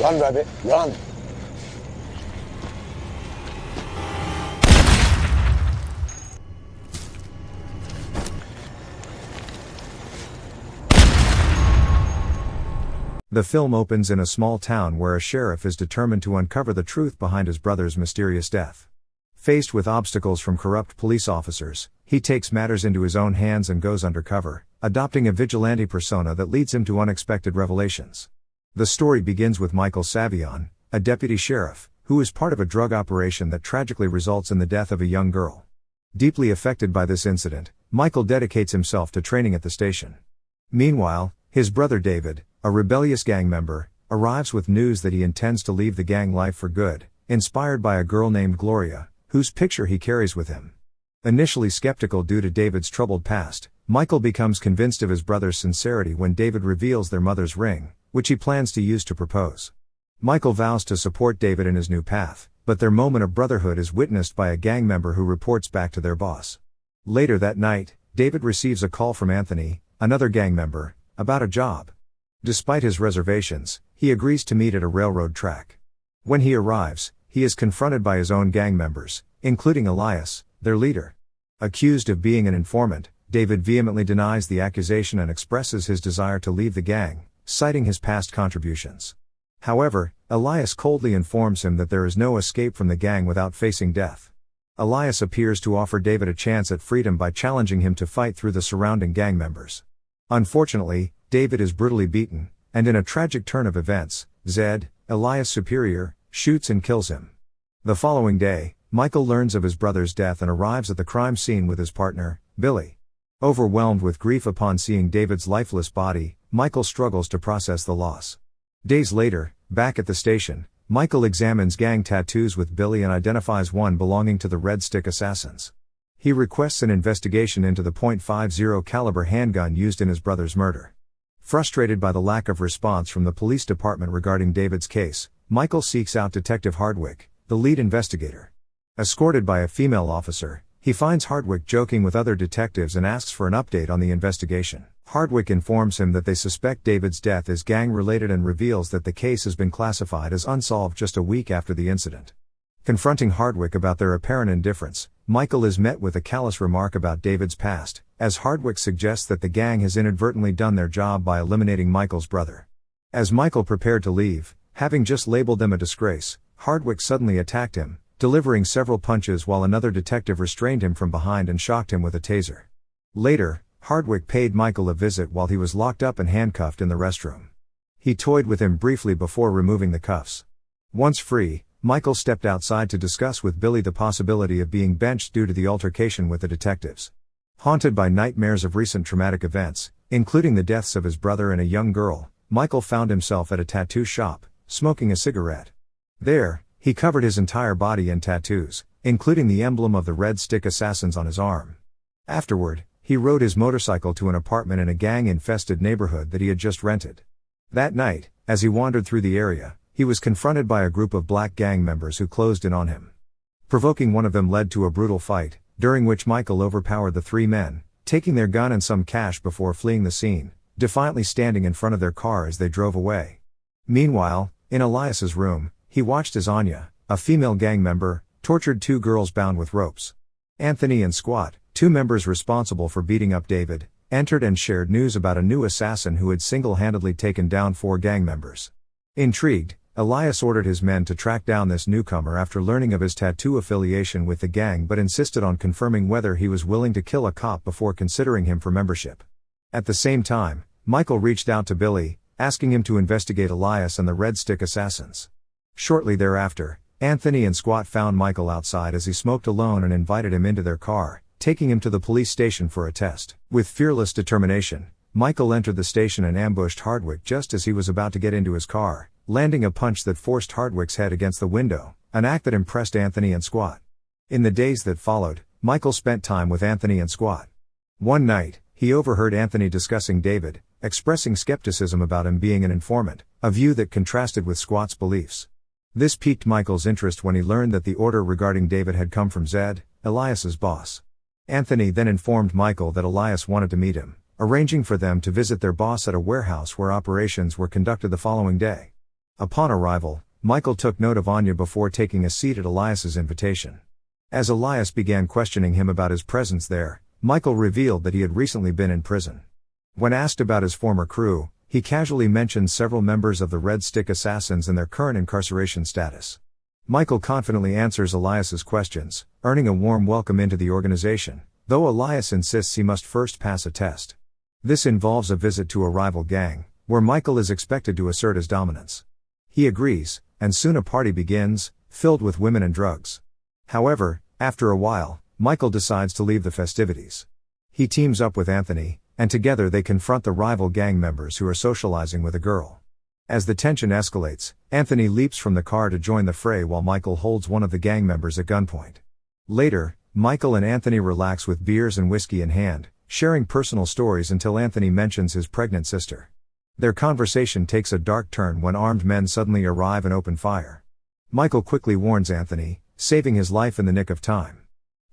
Run, rabbit, run. The film opens in a small town where a sheriff is determined to uncover the truth behind his brother's mysterious death. Faced with obstacles from corrupt police officers, he takes matters into his own hands and goes undercover, adopting a vigilante persona that leads him to unexpected revelations. The story begins with Michael Savion, a deputy sheriff, who is part of a drug operation that tragically results in the death of a young girl. Deeply affected by this incident, Michael dedicates himself to training at the station. Meanwhile, his brother David, a rebellious gang member, arrives with news that he intends to leave the gang life for good, inspired by a girl named Gloria, whose picture he carries with him. Initially skeptical due to David's troubled past, Michael becomes convinced of his brother's sincerity when David reveals their mother's ring, which he plans to use to propose. Michael vows to support David in his new path, but their moment of brotherhood is witnessed by a gang member who reports back to their boss. Later that night, David receives a call from Anthony, another gang member, about a job. Despite his reservations, he agrees to meet at a railroad track. When he arrives, he is confronted by his own gang members, including Elias, their leader. Accused of being an informant, David vehemently denies the accusation and expresses his desire to leave the gang, citing his past contributions. However, Elias coldly informs him that there is no escape from the gang without facing death. Elias appears to offer David a chance at freedom by challenging him to fight through the surrounding gang members. Unfortunately, David is brutally beaten, and in a tragic turn of events, Zed, Elias' superior, shoots and kills him. The following day, Michael learns of his brother's death and arrives at the crime scene with his partner, Billy. Overwhelmed with grief upon seeing David's lifeless body, Michael struggles to process the loss. Days later, back at the station, Michael examines gang tattoos with Billy and identifies one belonging to the Red Stick Assassins. He requests an investigation into the .50 caliber handgun used in his brother's murder. Frustrated by the lack of response from the police department regarding David's case, Michael seeks out Detective Hardwick, the lead investigator. Escorted by a female officer, he finds Hardwick joking with other detectives and asks for an update on the investigation. Hardwick informs him that they suspect David's death is gang-related and reveals that the case has been classified as unsolved just a week after the incident. Confronting Hardwick about their apparent indifference, Michael is met with a callous remark about David's past, as Hardwick suggests that the gang has inadvertently done their job by eliminating Michael's brother. As Michael prepared to leave, having just labeled them a disgrace, Hardwick suddenly attacked him, delivering several punches while another detective restrained him from behind and shocked him with a taser. Later, Hardwick paid Michael a visit while he was locked up and handcuffed in the restroom. He toyed with him briefly before removing the cuffs. Once free, Michael stepped outside to discuss with Billy the possibility of being benched due to the altercation with the detectives. Haunted by nightmares of recent traumatic events, including the deaths of his brother and a young girl, Michael found himself at a tattoo shop, smoking a cigarette. There, he covered his entire body in tattoos, including the emblem of the Red Stick Assassins on his arm. Afterward, he rode his motorcycle to an apartment in a gang-infested neighborhood that he had just rented. That night, as he wandered through the area, he was confronted by a group of black gang members who closed in on him. Provoking one of them led to a brutal fight, during which Michael overpowered the three men, taking their gun and some cash before fleeing the scene, defiantly standing in front of their car as they drove away. Meanwhile, in Elias's room, he watched as Anya, a female gang member, tortured two girls bound with ropes. Anthony and Squat, two members responsible for beating up David, entered and shared news about a new assassin who had single-handedly taken down 4 gang members. Intrigued, Elias ordered his men to track down this newcomer after learning of his tattoo affiliation with the gang, but insisted on confirming whether he was willing to kill a cop before considering him for membership. At the same time, Michael reached out to Billy, asking him to investigate Elias and the Red Stick Assassins. Shortly thereafter, Anthony and Squat found Michael outside as he smoked alone and invited him into their car, taking him to the police station for a test. With fearless determination, Michael entered the station and ambushed Hardwick just as he was about to get into his car, landing a punch that forced Hardwick's head against the window, an act that impressed Anthony and Squat. In the days that followed, Michael spent time with Anthony and Squat. One night, he overheard Anthony discussing David, expressing skepticism about him being an informant, a view that contrasted with Squat's beliefs. This piqued Michael's interest when he learned that the order regarding David had come from Zed, Elias's boss. Anthony then informed Michael that Elias wanted to meet him, arranging for them to visit their boss at a warehouse where operations were conducted the following day. Upon arrival, Michael took note of Anya before taking a seat at Elias's invitation. As Elias began questioning him about his presence there, Michael revealed that he had recently been in prison. When asked about his former crew, he casually mentioned several members of the Red Stick Assassins and their current incarceration status. Michael confidently answers Elias's questions, earning a warm welcome into the organization, though Elias insists he must first pass a test. This involves a visit to a rival gang, where Michael is expected to assert his dominance. He agrees, and soon a party begins, filled with women and drugs. However, after a while, Michael decides to leave the festivities. He teams up with Anthony, and together they confront the rival gang members who are socializing with a girl. As the tension escalates, Anthony leaps from the car to join the fray while Michael holds one of the gang members at gunpoint. Later, Michael and Anthony relax with beers and whiskey in hand, sharing personal stories until Anthony mentions his pregnant sister. Their conversation takes a dark turn when armed men suddenly arrive and open fire. Michael quickly warns Anthony, saving his life in the nick of time.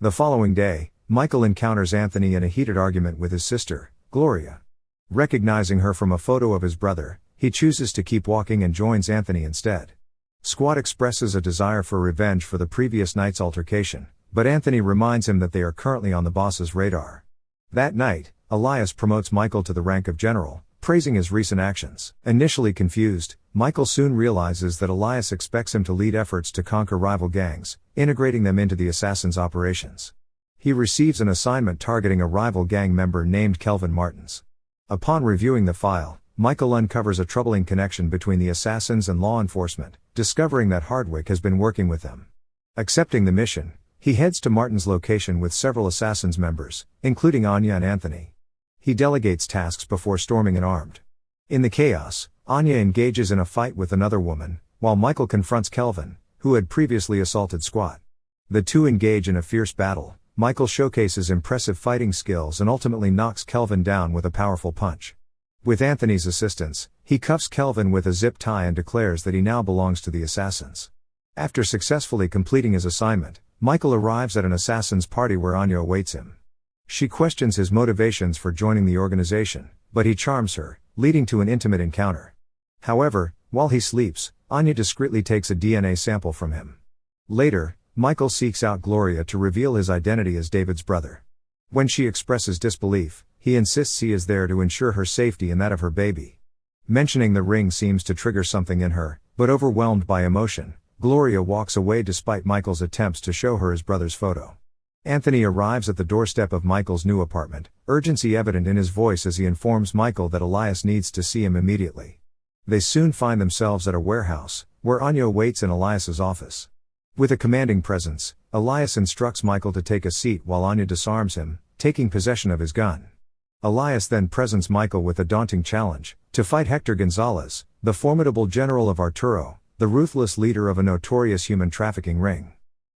The following day, Michael encounters Anthony in a heated argument with his sister, Gloria. Recognizing her from a photo of his brother, he chooses to keep walking and joins Anthony instead. Squad expresses a desire for revenge for the previous night's altercation, but Anthony reminds him that they are currently on the boss's radar. That night, Elias promotes Michael to the rank of general, praising his recent actions. Initially confused, Michael soon realizes that Elias expects him to lead efforts to conquer rival gangs, integrating them into the assassins' operations. He receives an assignment targeting a rival gang member named Kelvin Martins. Upon reviewing the file, Michael uncovers a troubling connection between the assassins and law enforcement, discovering that Hardwick has been working with them. Accepting the mission, he heads to Martin's location with several assassins members, including Anya and Anthony. He delegates tasks before storming and armed. In the chaos, Anya engages in a fight with another woman, while Michael confronts Kelvin, who had previously assaulted Squat. The two engage in a fierce battle. Michael showcases impressive fighting skills and ultimately knocks Kelvin down with a powerful punch. With Anthony's assistance, he cuffs Kelvin with a zip tie and declares that he now belongs to the assassins. After successfully completing his assignment, Michael arrives at an assassin's party where Anya awaits him. She questions his motivations for joining the organization, but he charms her, leading to an intimate encounter. However, while he sleeps, Anya discreetly takes a DNA sample from him. Later, Michael seeks out Gloria to reveal his identity as David's brother. When she expresses disbelief, he insists he is there to ensure her safety and that of her baby. Mentioning the ring seems to trigger something in her, but overwhelmed by emotion, Gloria walks away despite Michael's attempts to show her his brother's photo. Anthony arrives at the doorstep of Michael's new apartment, urgency evident in his voice as he informs Michael that Elias needs to see him immediately. They soon find themselves at a warehouse, where Anya waits in Elias's office. With a commanding presence, Elias instructs Michael to take a seat while Anya disarms him, taking possession of his gun. Elias then presents Michael with a daunting challenge, to fight Hector Gonzalez, the formidable general of Arturo, the ruthless leader of a notorious human trafficking ring.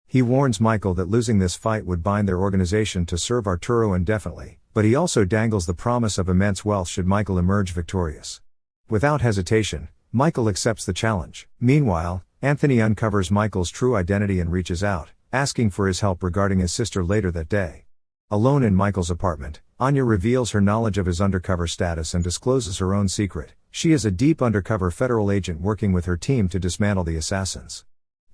He warns Michael that losing this fight would bind their organization to serve Arturo indefinitely, but he also dangles the promise of immense wealth should Michael emerge victorious. Without hesitation, Michael accepts the challenge. Meanwhile, Anthony uncovers Michael's true identity and reaches out, asking for his help regarding his sister later that day. Alone in Michael's apartment, Anya reveals her knowledge of his undercover status and discloses her own secret. She is a deep undercover federal agent working with her team to dismantle the assassins.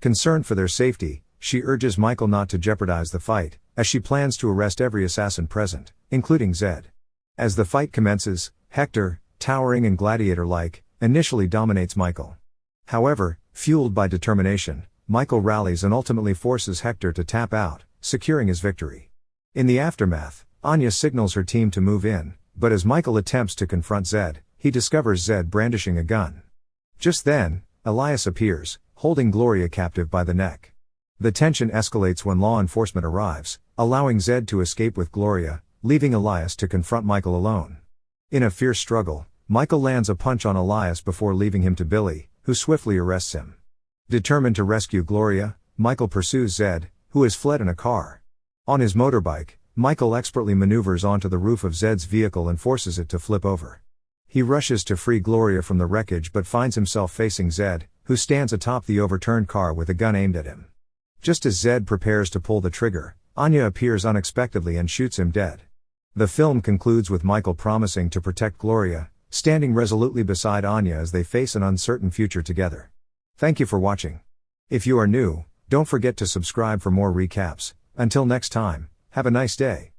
Concerned for their safety, she urges Michael not to jeopardize the fight, as she plans to arrest every assassin present, including Zed. As the fight commences, Hector, towering and gladiator-like, initially dominates Michael. However, fueled by determination, Michael rallies and ultimately forces Hector to tap out, securing his victory. In the aftermath, Anya signals her team to move in, but as Michael attempts to confront Zed, he discovers Zed brandishing a gun. Just then, Elias appears, holding Gloria captive by the neck. The tension escalates when law enforcement arrives, allowing Zed to escape with Gloria, leaving Elias to confront Michael alone. In a fierce struggle, Michael lands a punch on Elias before leaving him to Billy, who swiftly arrests him. Determined to rescue Gloria, Michael pursues Zed, who has fled in a car. On his motorbike, Michael expertly maneuvers onto the roof of Zed's vehicle and forces it to flip over. He rushes to free Gloria from the wreckage but finds himself facing Zed, who stands atop the overturned car with a gun aimed at him. Just as Zed prepares to pull the trigger, Anya appears unexpectedly and shoots him dead. The film concludes with Michael promising to protect Gloria, standing resolutely beside Anya as they face an uncertain future together. Thank you for watching. If you are new, don't forget to subscribe for more recaps. Until next time, have a nice day.